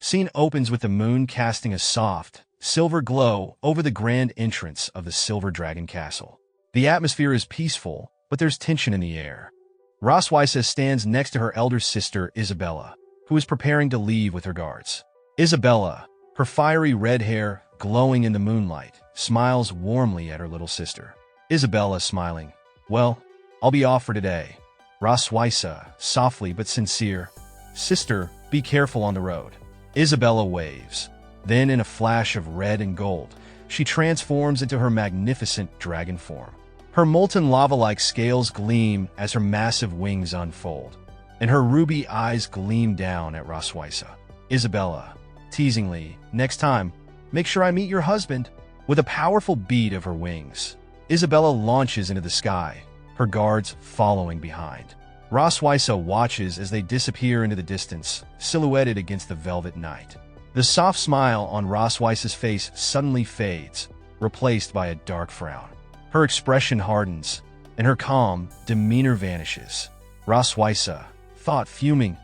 Scene opens with the moon casting a soft, silver glow over the grand entrance of the Silver Dragon Castle. The atmosphere is peaceful, but there's tension in the air. Rasa stands next to her elder sister, Isabella, who is preparing to leave with her guards. Isabella, her fiery red hair glowing in the moonlight, smiles warmly at her little sister. Isabella smiling. Well, I'll be off for today. Rasa, softly but sincere. Sister, be careful on the road. Isabella waves. Then, in a flash of red and gold, she transforms into her magnificent dragon form. Her molten lava-like scales gleam as her massive wings unfold, and her ruby eyes gleam down at Rasa. Isabella, teasingly, next time, make sure I meet your husband. With a powerful beat of her wings, Isabella launches into the sky, her guards following behind. Rasa watches as they disappear into the distance, silhouetted against the velvet night. The soft smile on Rasa's face suddenly fades, replaced by a dark frown. Her expression hardens, and her calm demeanor vanishes. Rasa, thought fuming,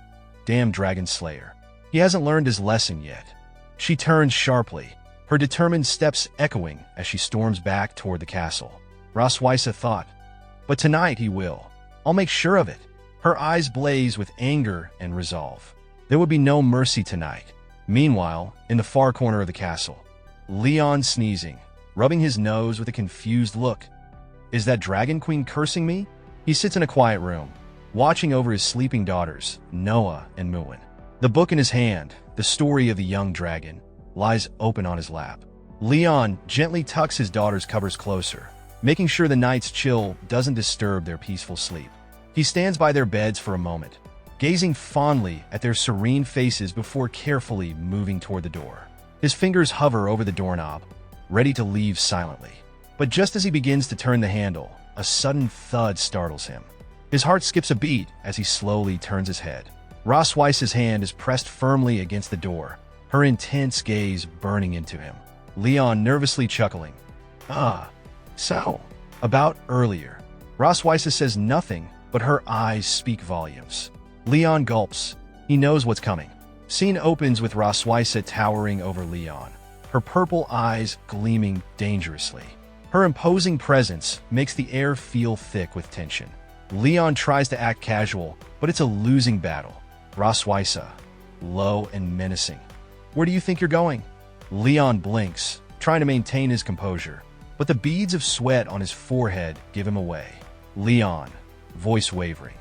damn dragon slayer. He hasn't learned his lesson yet. She turns sharply, her determined steps echoing as she storms back toward the castle. Rasa thought, but tonight he will. I'll make sure of it. Her eyes blaze with anger and resolve. There would be no mercy tonight. Meanwhile, in the far corner of the castle, Leon sneezing, rubbing his nose with a confused look. Is that Dragon Queen cursing me? He sits in a quiet room, watching over his sleeping daughters, Noah and Muin. The book in his hand, the story of the young dragon, lies open on his lap. Leon gently tucks his daughter's covers closer, making sure the night's chill doesn't disturb their peaceful sleep. He stands by their beds for a moment, gazing fondly at their serene faces before carefully moving toward the door. His fingers hover over the doorknob, ready to leave silently. But just as he begins to turn the handle, a sudden thud startles him. His heart skips a beat as he slowly turns his head. Rasa's hand is pressed firmly against the door, her intense gaze burning into him. Leon nervously chuckling. So, about earlier. Rasa says nothing, but her eyes speak volumes. Leon gulps. He knows what's coming. Scene opens with Rasa towering over Leon, her purple eyes gleaming dangerously. Her imposing presence makes the air feel thick with tension. Leon tries to act casual, but it's a losing battle. Rasa, low and menacing. Where do you think you're going? Leon blinks, trying to maintain his composure, but the beads of sweat on his forehead give him away. Leon, voice wavering.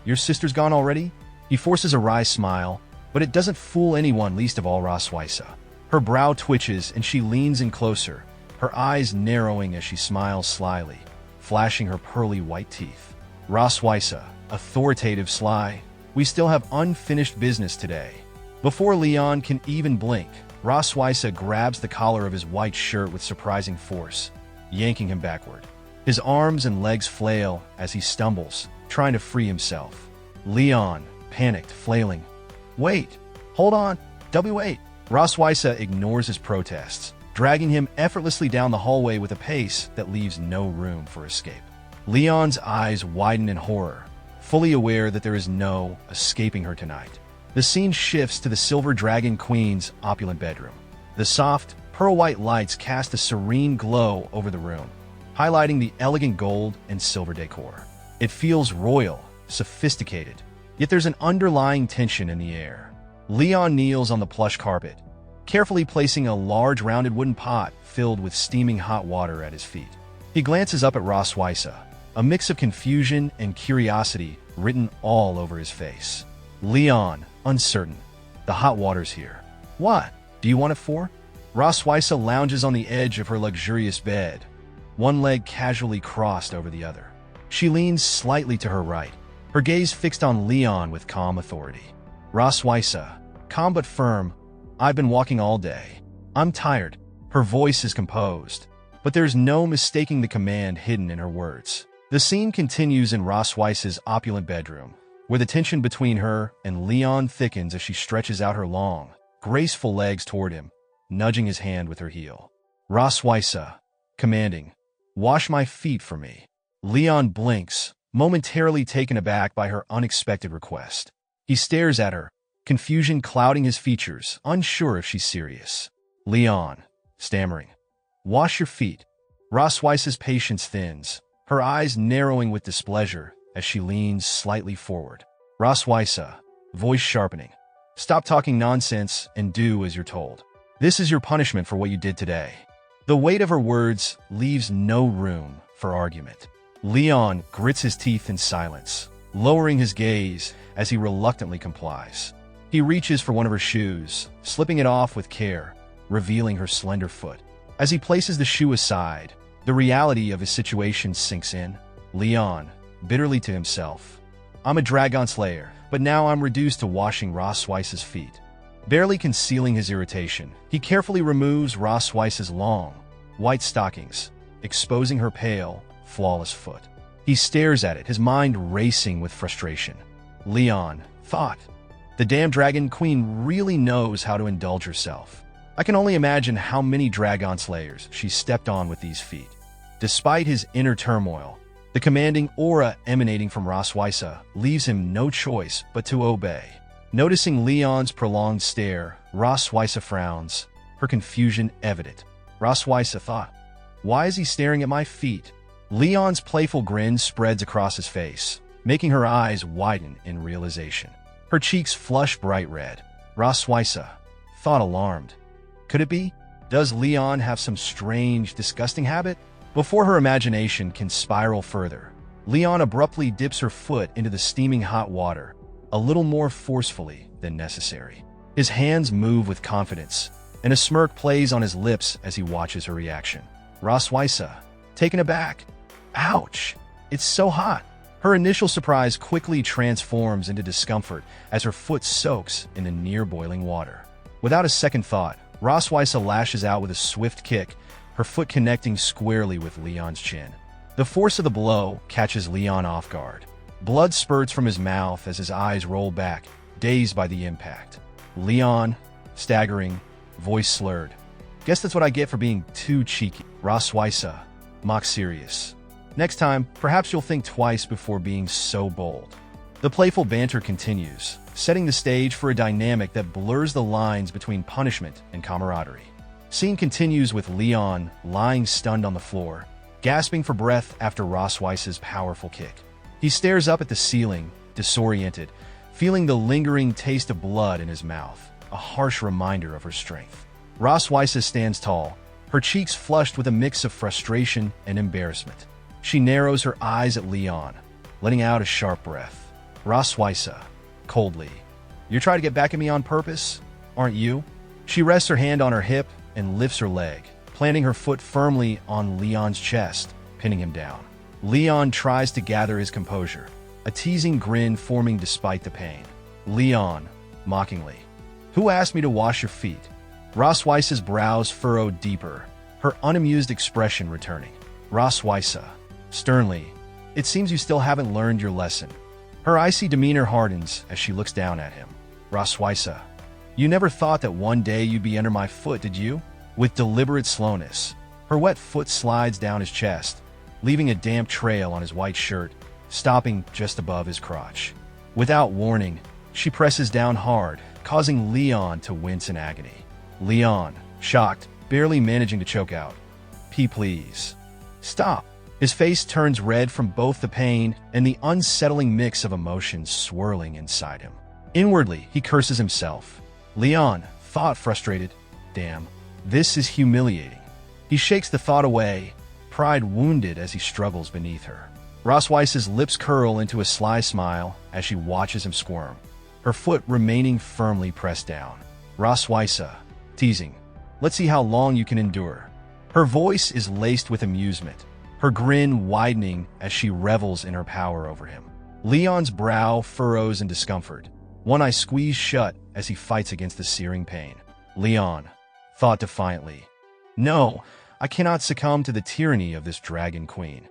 Your sister's gone already? He forces a wry smile, but it doesn't fool anyone, least of all Rasa. Her brow twitches and she leans in closer, her eyes narrowing as she smiles slyly, flashing her pearly white teeth. Rasa, authoritative, sly. We still have unfinished business today. Before Leon can even blink, Rasa grabs the collar of his white shirt with surprising force, yanking him backward. His arms and legs flail as he stumbles, trying to free himself. Leon, panicked, flailing. Wait, hold on, wait. Rasa ignores his protests, dragging him effortlessly down the hallway with a pace that leaves no room for escape. Leon's eyes widen in horror, fully aware that there is no escaping her tonight. The scene shifts to the Silver Dragon Queen's opulent bedroom. The soft, pearl-white lights cast a serene glow over the room, highlighting the elegant gold and silver decor. It feels royal, sophisticated, yet there's an underlying tension in the air. Leon kneels on the plush carpet, carefully placing a large rounded wooden pot filled with steaming hot water at his feet. He glances up at Rasa, a mix of confusion and curiosity written all over his face. Leon, uncertain. The hot water's here. What? Do you want it for? Rasa lounges on the edge of her luxurious bed, one leg casually crossed over the other. She leans slightly to her right, her gaze fixed on Leon with calm authority. Rasa, calm but firm. I've been walking all day. I'm tired. Her voice is composed, but there's no mistaking the command hidden in her words. The scene continues in Rasa's opulent bedroom, where the tension between her and Leon thickens as she stretches out her long, graceful legs toward him, nudging his hand with her heel. Rasa, commanding, wash my feet for me. Leon blinks, momentarily taken aback by her unexpected request. He stares at her, confusion clouding his features, unsure if she's serious. Leon, stammering. Wash your feet. Roswice's patience thins, her eyes narrowing with displeasure as she leans slightly forward. Roswice, voice sharpening. Stop talking nonsense and do as you're told. This is your punishment for what you did today. The weight of her words leaves no room for argument. Leon grits his teeth in silence, lowering his gaze as he reluctantly complies. He reaches for one of her shoes, slipping it off with care, revealing her slender foot. As he places the shoe aside, the reality of his situation sinks in. Leon, bitterly to himself. I'm a dragon slayer, but now I'm reduced to washing Roswice's feet. Barely concealing his irritation, he carefully removes Roswice's long, white stockings, exposing her pale, flawless foot. He stares at it, his mind racing with frustration. Leon thought, the damn dragon queen really knows how to indulge herself. I can only imagine how many dragon slayers she stepped on with these feet. Despite his inner turmoil, the commanding aura emanating from Roswice leaves him no choice but to obey. Noticing Leon's prolonged stare, Roswice frowns, her confusion evident. Roswice thought, why is he staring at my feet? Leon's playful grin spreads across his face, making her eyes widen in realization. Her cheeks flush bright red. Roswice thought, alarmed. Could it be? Does Leon have some strange, disgusting habit? Before her imagination can spiral further, Leon abruptly dips her foot into the steaming hot water, a little more forcefully than necessary. His hands move with confidence, and a smirk plays on his lips as he watches her reaction. Roswice, taken aback. Ouch! It's so hot! Her initial surprise quickly transforms into discomfort as her foot soaks in the near-boiling water. Without a second thought, Roswice lashes out with a swift kick, her foot connecting squarely with Leon's chin. The force of the blow catches Leon off guard. Blood spurts from his mouth as his eyes roll back, dazed by the impact. Leon, staggering, voice slurred. Guess that's what I get for being too cheeky. Roswice, mock serious. Next time, perhaps you'll think twice before being so bold. The playful banter continues, setting the stage for a dynamic that blurs the lines between punishment and camaraderie. Scene continues with Leon lying stunned on the floor, gasping for breath after Roswice's powerful kick. He stares up at the ceiling, disoriented, feeling the lingering taste of blood in his mouth, a harsh reminder of her strength. Roswice stands tall, her cheeks flushed with a mix of frustration and embarrassment. She narrows her eyes at Leon, letting out a sharp breath. Roswice, coldly. You're trying to get back at me on purpose, aren't you? She rests her hand on her hip and lifts her leg, planting her foot firmly on Leon's chest, pinning him down. Leon tries to gather his composure, a teasing grin forming despite the pain. Leon, mockingly. Who asked me to wash your feet? Roswice's brows furrowed deeper, her unamused expression returning. Roswice, sternly. It seems you still haven't learned your lesson. Her icy demeanor hardens as she looks down at him. Roswice, you never thought that one day you'd be under my foot, did you? With deliberate slowness, her wet foot slides down his chest, leaving a damp trail on his white shirt, stopping just above his crotch. Without warning, she presses down hard, causing Leon to wince in agony. Leon, shocked, barely managing to choke out. Please. Stop. His face turns red from both the pain and the unsettling mix of emotions swirling inside him. Inwardly, he curses himself. Leon, thought frustrated. Damn, this is humiliating. He shakes the thought away, pride wounded as he struggles beneath her. Roswice's lips curl into a sly smile as she watches him squirm, her foot remaining firmly pressed down. Roswice, teasing. Let's see how long you can endure. Her voice is laced with amusement, her grin widening as she revels in her power over him. Leon's brow furrows in discomfort, one eye squeezed shut as he fights against the searing pain. Leon, thought defiantly. No, I cannot succumb to the tyranny of this dragon queen.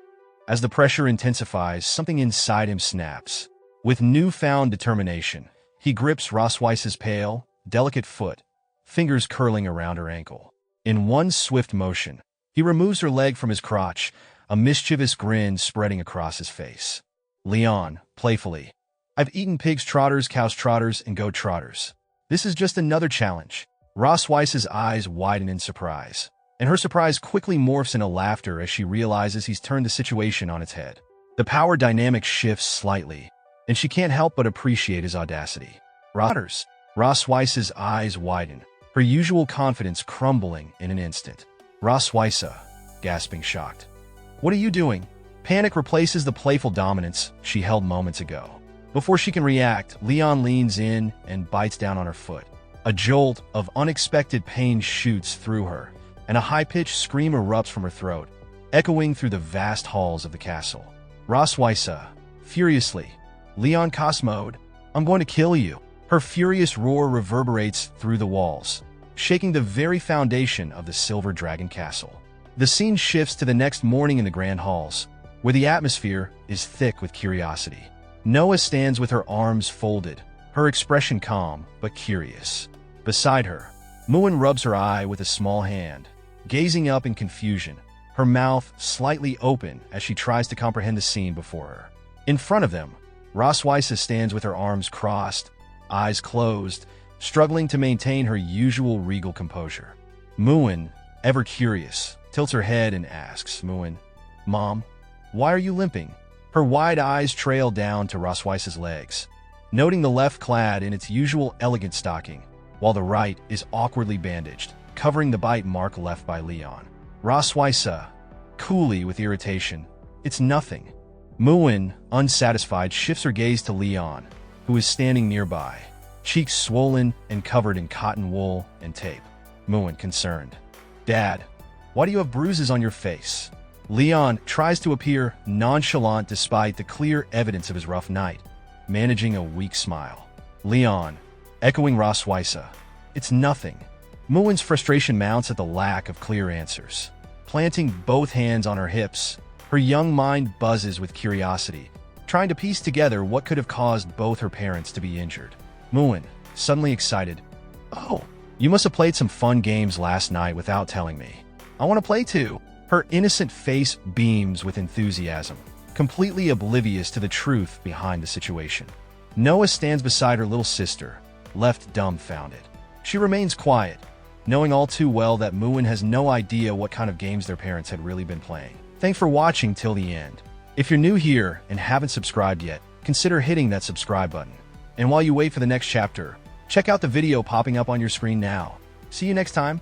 As the pressure intensifies, something inside him snaps. With newfound determination, he grips Roswice's pale, delicate foot, fingers curling around her ankle. In one swift motion, he removes her leg from his crotch, a mischievous grin spreading across his face. Leon, playfully. I've eaten pigs trotters, cows trotters, and goat trotters. This is just another challenge. Rasa eyes widen in surprise, and her surprise quickly morphs into laughter as she realizes he's turned the situation on its head. The power dynamic shifts slightly, and she can't help but appreciate his audacity. Rasa's eyes widen, her usual confidence crumbling in an instant. Rasa, gasping shocked. What are you doing? Panic replaces the playful dominance she held moments ago. Before she can react, Leon leans in and bites down on her foot. A jolt of unexpected pain shoots through her, and a high-pitched scream erupts from her throat, echoing through the vast halls of the castle. Rasa, furiously, Leon Cosmode, I'm going to kill you. Her furious roar reverberates through the walls, shaking the very foundation of the Silver Dragon Castle. The scene shifts to the next morning in the Grand Halls, where the atmosphere is thick with curiosity. Noah stands with her arms folded, her expression calm but curious. Beside her, Muin rubs her eye with a small hand, gazing up in confusion, her mouth slightly open as she tries to comprehend the scene before her. In front of them, Rasa stands with her arms crossed, eyes closed, struggling to maintain her usual regal composure. Muin, ever curious, tilts her head and asks, Muin, Mom, why are you limping? Her wide eyes trail down to Rasa's legs, noting the left clad in its usual elegant stocking, while the right is awkwardly bandaged, covering the bite mark left by Leon. Rasa, coolly with irritation, it's nothing. Muin, unsatisfied, shifts her gaze to Leon, who is standing nearby, cheeks swollen and covered in cotton wool and tape. Muin, concerned. Dad, why do you have bruises on your face? Leon tries to appear nonchalant despite the clear evidence of his rough night, managing a weak smile. Leon, echoing Rasa, it's nothing. Muin's frustration mounts at the lack of clear answers. Planting both hands on her hips, her young mind buzzes with curiosity, trying to piece together what could have caused both her parents to be injured. Muin, suddenly excited. Oh, you must have played some fun games last night without telling me. I want to play too. Her innocent face beams with enthusiasm, completely oblivious to the truth behind the situation. Noah stands beside her little sister, left dumbfounded. She remains quiet, knowing all too well that Muin has no idea what kind of games their parents had really been playing. Thanks for watching till the end. If you're new here and haven't subscribed yet, consider hitting that subscribe button. And while you wait for the next chapter, check out the video popping up on your screen now. See you next time.